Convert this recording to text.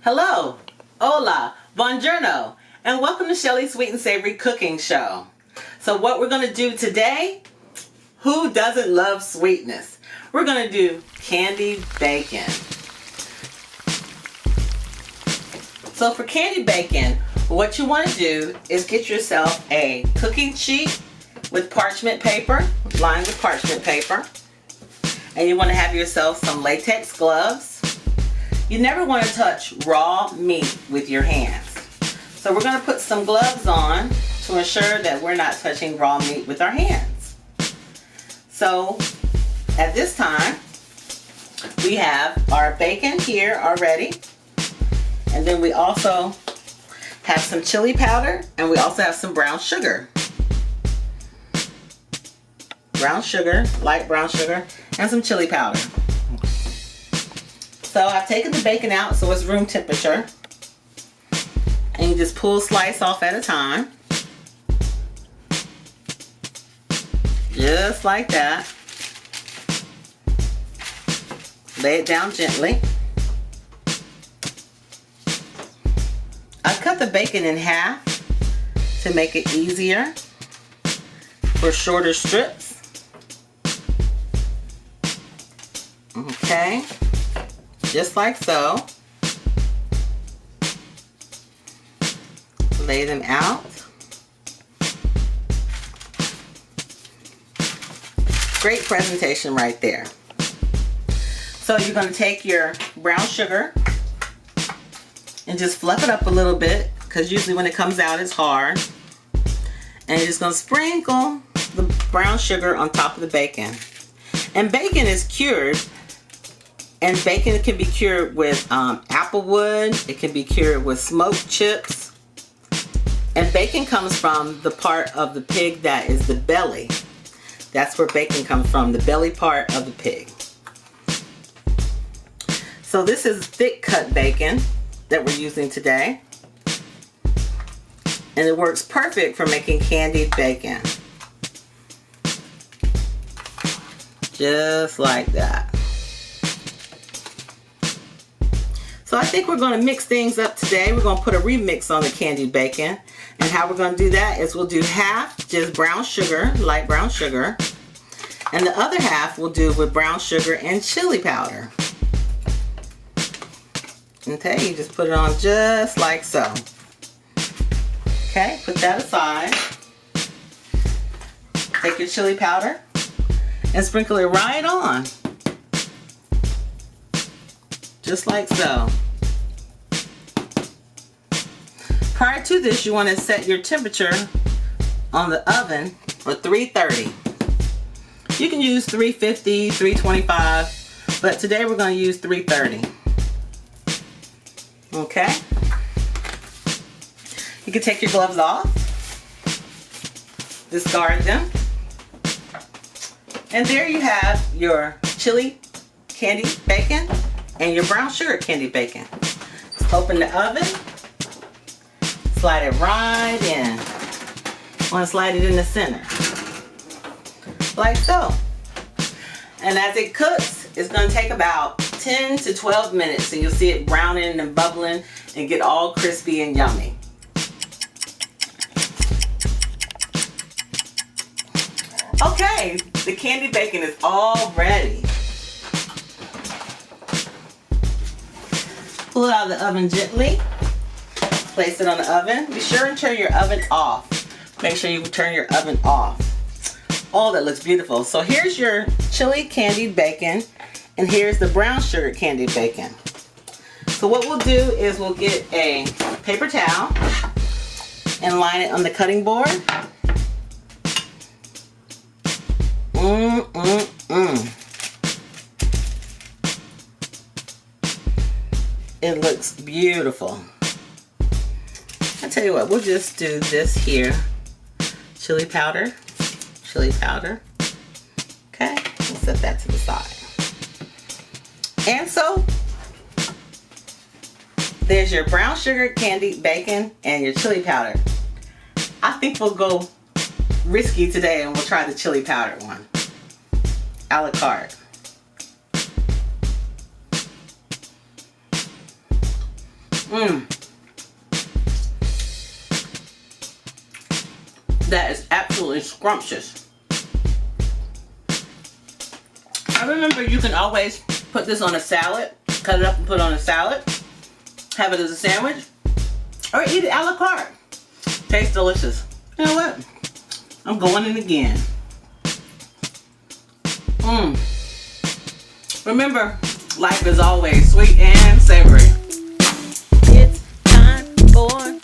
Hello, hola, buongiorno, and welcome to Shelly's Sweet and Savory Cooking Show. So what we're going to do today, who doesn't love sweetness? We're going to do candied bacon. So for candied bacon, what you want to do is get yourself a cooking sheet with parchment paper, lined with parchment paper. And you want to have yourself some latex gloves. You never want to touch raw meat with your hands. So we're going to put some gloves on to ensure that we're not touching raw meat with our hands. So at this time, we have our bacon here already. And then we also have some chili powder, and we also have some brown sugar. Brown sugar, light brown sugar, and some chili powder. So I've taken the bacon out so it's room temperature. And you just pull a slice off at a time. Just like that. Lay it down gently. I cut the bacon in half to make it easier for shorter strips. Okay. Just like so. Lay them out. Great presentation right there. So you're going to take your brown sugar and just fluff it up a little bit, because usually when it comes out it's hard. And you're just going to sprinkle the brown sugar on top of the bacon. And bacon is cured. And bacon can be cured with apple wood. It can be cured with smoked chips. And bacon comes from the part of the pig that is the belly. That's where bacon comes from, the belly part of the pig. So this is thick cut bacon that we're using today. And it works perfect for making candied bacon. Just like that. So I think we're going to mix things up today. We're going to put a remix on the candied bacon. And how we're going to do that is we'll do half just brown sugar, light brown sugar. And the other half we'll do with brown sugar and chili powder. Okay, you just put it on just like so. Okay, put that aside. Take your chili powder and sprinkle it right on. Just like so. Prior to this, you want to set your temperature on the oven for 330. You can use 350, 325, but today we're going to use 330. Okay? You can take your gloves off, discard them, and there you have your chili candied bacon and your brown sugar candied bacon. Just open the oven, slide it right in. I want to slide it in the center, like so. And as it cooks, it's going to take about 10 to 12 minutes, so you'll see it browning and bubbling and get all crispy and yummy. Okay, the candied bacon is all ready. Pull it out of the oven gently. Place it on the oven. Be sure and turn your oven off. Make sure you turn your oven off. Oh, that looks beautiful. So here's your chili candied bacon, and here's the brown sugar candied bacon. So what we'll do is we'll get a paper towel and line it on the cutting board. It looks beautiful. I tell you what, we'll just do this here. Chili powder. Chili powder. Okay, we'll set that to the side. And so, there's your brown sugar candied bacon and your chili powder. I think we'll go risky today and we'll try the chili powder one. A la carte. Mmm. That is absolutely scrumptious. I remember you can always put this on a salad, cut it up and put it on a salad, have it as a sandwich, or eat it a la carte. Tastes delicious. You know what? I'm going in again. Mmm. Remember, life is always sweet and savory. It's time for